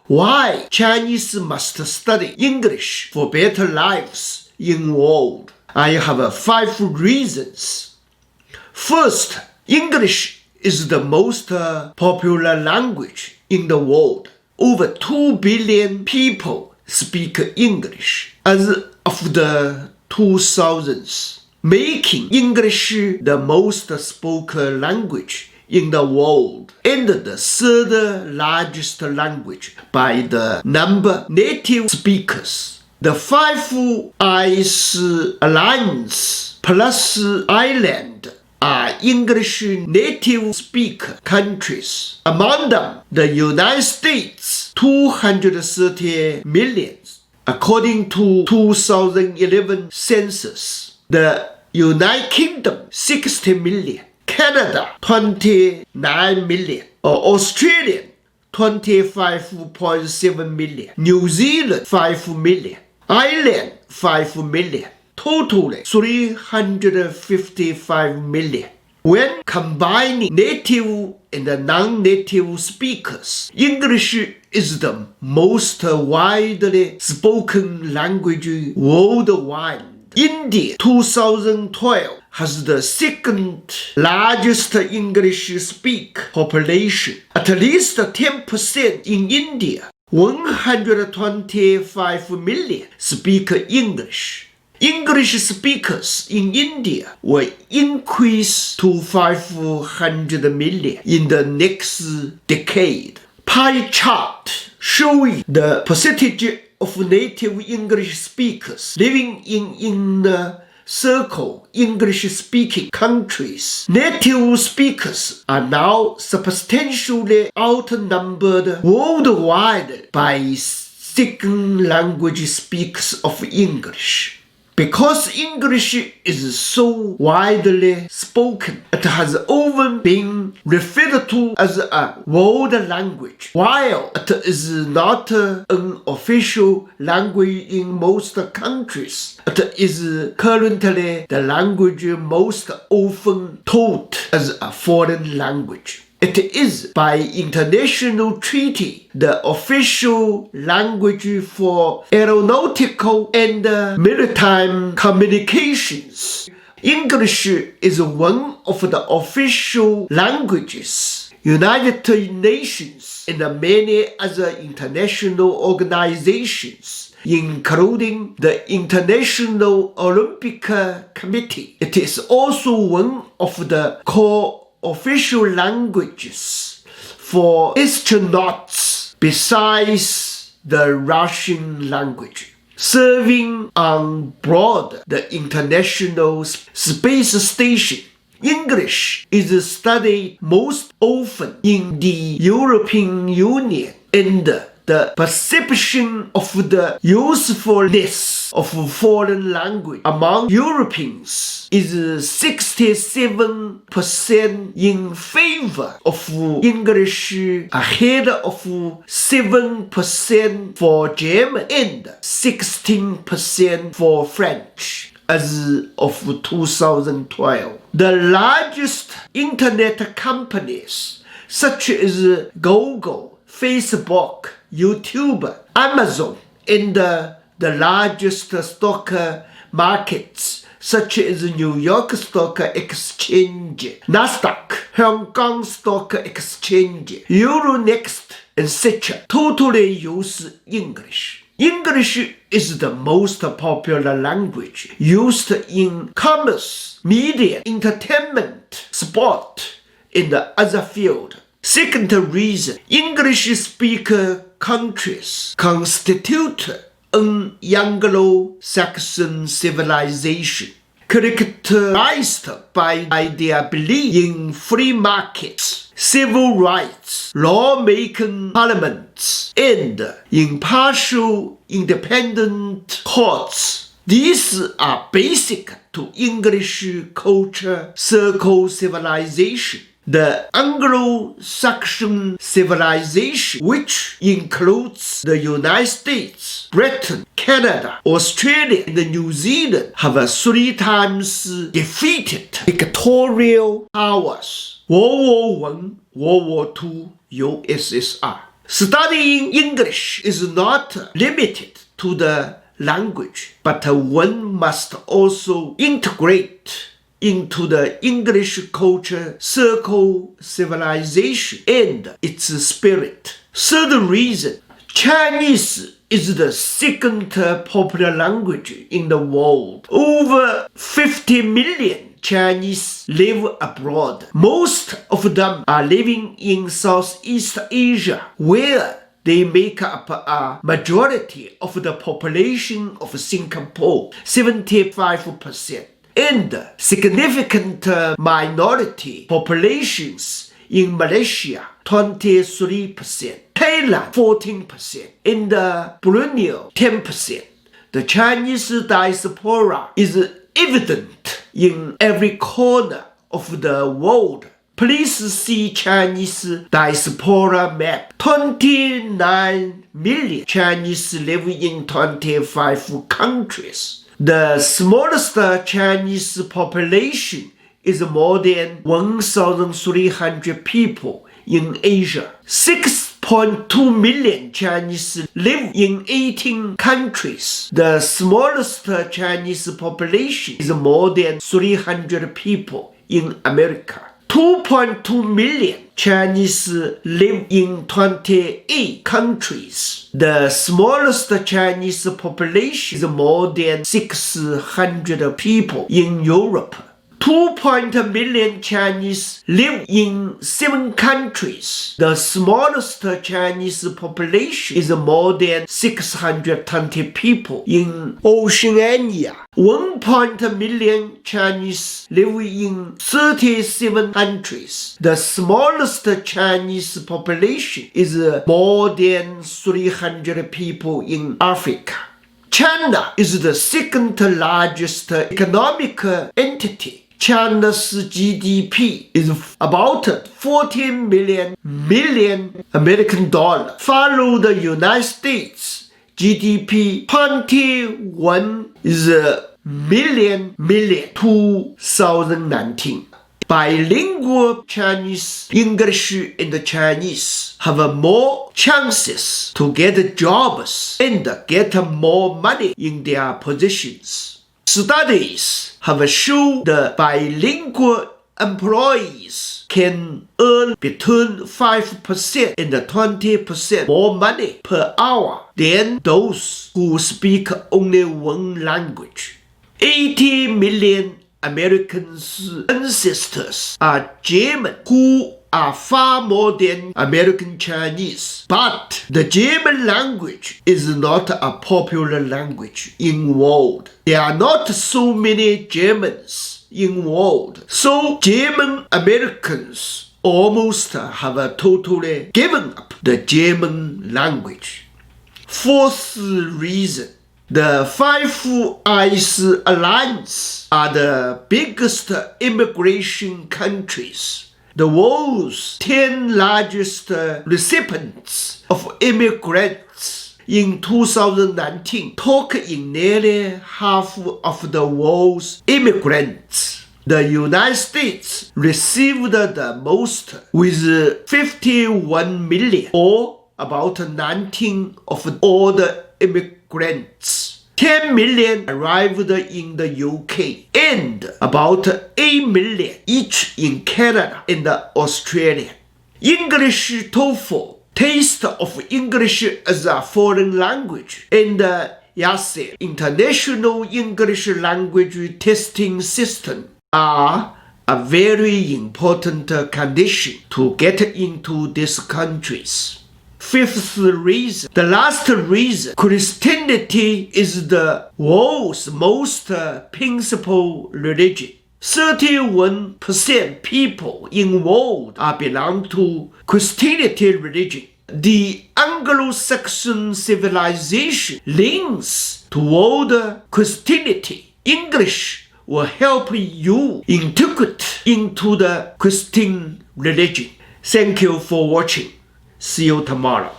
Why Chinese must study English for better lives in world? I have 5 reasons. First, English is the most popular language in the world. Over 2 billion people speak English as of the 2000s, making English the most spoken language in the world and the 3rd largest language by the number native speakers. The 5 Eyes Alliance plus Ireland are English native speaker countries. Among them, the United States, 230 million, according to 2011 census. The United Kingdom, 60 million. Canada, 29 million. Australia, 25.7 million. New Zealand, 5 million. Ireland, 5 million. Totally 355 million. When combining native and non-native speakers, English is the most widely spoken language worldwide. India, 2012, has the 2nd largest English-speaking population. At least 10% in India, 125 million, speak English. English speakers in India will increase to 500 million in the next decade. Pie chart showing the percentage of native English speakers living in inner circle English-speaking countries. Native speakers are now substantially outnumbered worldwide by second language speakers of English. Because English is so widely spoken, it has often been referred to as a world language. While it is not an official language in most countries, it is currently the language most often taught as a foreign language. It is, by international treaty, the official language for aeronautical and maritime communications. English is one of the official languages. United Nations and many other international organizations, including the International Olympic Committee. It is also one of the core official languages for astronauts besides the Russian language. Serving on board the International Space Station, English is studied most often in the European Union, and the perception of the usefulness of foreign language among Europeans is 67% in favor of English, ahead of 7% for German and 16% for French. As of 2012, the largest internet companies such as Google, Facebook, YouTube, Amazon, and the largest stock markets such as New York Stock Exchange, Nasdaq, Hong Kong Stock Exchange, Euronext, etc. totally use English. English is the most popular language used in commerce, media, entertainment, sport, and other fields. Second reason, English-speaker countries constitute an Anglo-Saxon civilization characterized by their belief in free markets, civil rights, lawmaking parliaments, and impartial independent courts. These are basic to English culture circle civilization. The Anglo-Saxon civilization, which includes the United States, Britain, Canada, Australia, and New Zealand, have 3 times defeated dictatorial powers: World War I, World War II, USSR. Studying English is not limited to the language, but one must also integrate into the English culture, circle, civilization, and its spirit. Third reason, Chinese is the second popular language in the world. Over 50 million Chinese live abroad. Most of them are living in Southeast Asia, where they make up a majority of the population of Singapore, 75%, and significant minority populations in Malaysia, 23%, Thailand, 14%, and Brunei, 10%. The Chinese diaspora is evident in every corner of the world. Please see Chinese diaspora map. 29 million Chinese live in 25 countries. The smallest Chinese population is more than 1,300 people in Asia. 6.2 million Chinese live in 18 countries. The smallest Chinese population is more than 300 people in America. 2.2 million Chinese live in 28 countries. The smallest Chinese population is more than 600 people in Europe. 2 million Chinese live in 7 countries. The smallest Chinese population is more than 620 people in Oceania. 1 million Chinese live in 37 countries. The smallest Chinese population is more than 300 people in Africa. China is the second largest economic entity. China's GDP is about 14 million American dollars. Follow the United States GDP 21 is million 2019. Bilingual Chinese, English and Chinese have more chances to get jobs and get more money in their positions. Studies have shown the bilingual employees can earn between 5% and 20% more money per hour than those who speak only one language. 80 million Americans' ancestors are German, who are far more than American Chinese. But the German language is not a popular language in the world. There are not so many Germans in the world. So German Americans almost have totally given up the German language. Fourth reason, the Five Eyes Alliance are the biggest immigration countries. The world's 10 largest recipients of immigrants in 2019 took in nearly half of the world's immigrants. The United States received the most with 51 million, or about 19% of all the immigrants. 10 million arrived in the UK and about 8 million each in Canada and Australia. English TOEFL, Taste of English as a Foreign Language, and YASE, International English Language Testing System, are a very important condition to get into these countries. Fifth reason, the last reason, Christianity is the world's most principal religion. 31% people in the world belong to Christianity religion. The Anglo-Saxon civilization leans toward Christianity. English will help you integrate into the Christian religion. Thank you for watching. See you tomorrow.